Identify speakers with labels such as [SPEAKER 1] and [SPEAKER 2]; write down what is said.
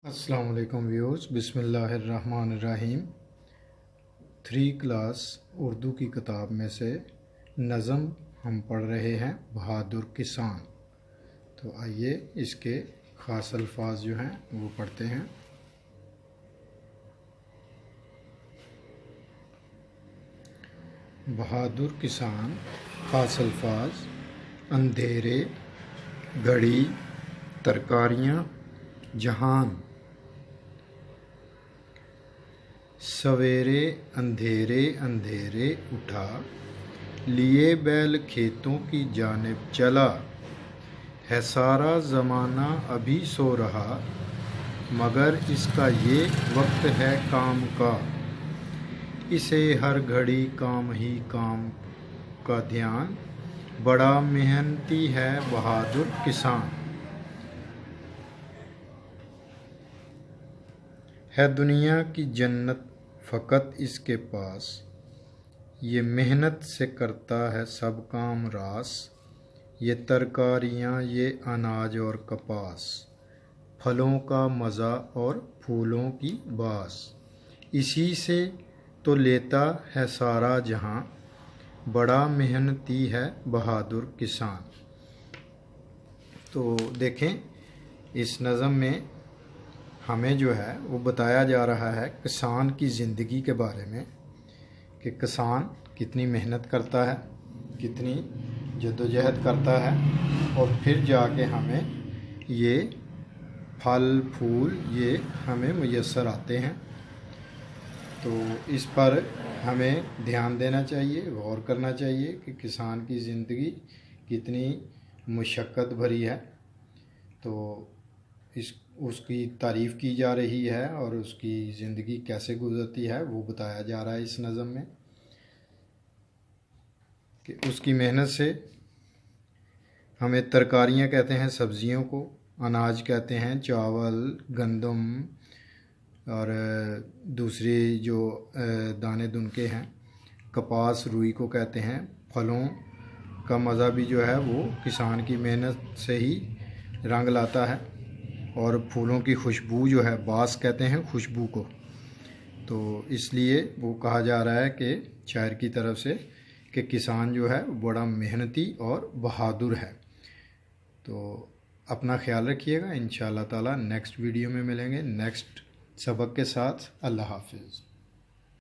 [SPEAKER 1] अस्सलाम वालेकुम व्यूअर्स, बिस्मिल्लाहिर्रहमानिर्रहीम। 3 क्लास उर्दू की किताब में से नज़म हम पढ़ रहे हैं बहादुर किसान। तो आइए इसके ख़ास अल्फाज जो हैं वो पढ़ते हैं। बहादुर किसान। ख़ास अल्फाज: अंधेरे, घड़ी, तरकारियाँ, जहान। सवेरे अंधेरे अंधेरे उठा, लिए बैल खेतों की जानिब चला। है सारा ज़माना अभी सो रहा, मगर इसका ये वक्त है काम का। इसे हर घड़ी काम ही काम का ध्यान, बड़ा मेहनती है बहादुर किसान। है दुनिया की जन्नत फ़कत इसके पास, ये मेहनत से करता है सब काम रास। ये तरकारियाँ, ये अनाज और कपास, फलों का मज़ा और फूलों की बास। इसी से तो लेता है सारा जहां, बड़ा मेहनती है बहादुर किसान। तो देखें, इस नज़म में हमें जो है वो बताया जा रहा है किसान की ज़िंदगी के बारे में कि किसान कितनी मेहनत करता है, कितनी जद्दोजहद करता है, और फिर जाके हमें ये फल फूल ये हमें मुयस्सर आते हैं। तो इस पर हमें ध्यान देना चाहिए, गौर करना चाहिए कि किसान की ज़िंदगी कितनी मुशक्क़त भरी है। तो उसकी तारीफ़ की जा रही है और उसकी ज़िंदगी कैसे गुज़रती है वो बताया जा रहा है इस नज़म में कि उसकी मेहनत से हमें तरकारियाँ कहते हैं सब्ज़ियों को, अनाज कहते हैं चावल, गंदम और दूसरे जो दाने दुनके हैं, कपास रुई को कहते हैं। फलों का मज़ा भी जो है वो किसान की मेहनत से ही रंग लाता है, और फूलों की खुशबू जो है बास कहते हैं खुशबू को। तो इसलिए वो कहा जा रहा है कि शायर की तरफ से कि किसान जो है बड़ा मेहनती और बहादुर है। तो अपना ख्याल रखिएगा। इंशाअल्लाह ताला नेक्स्ट वीडियो में मिलेंगे नेक्स्ट सबक के साथ। अल्लाह हाफिज़।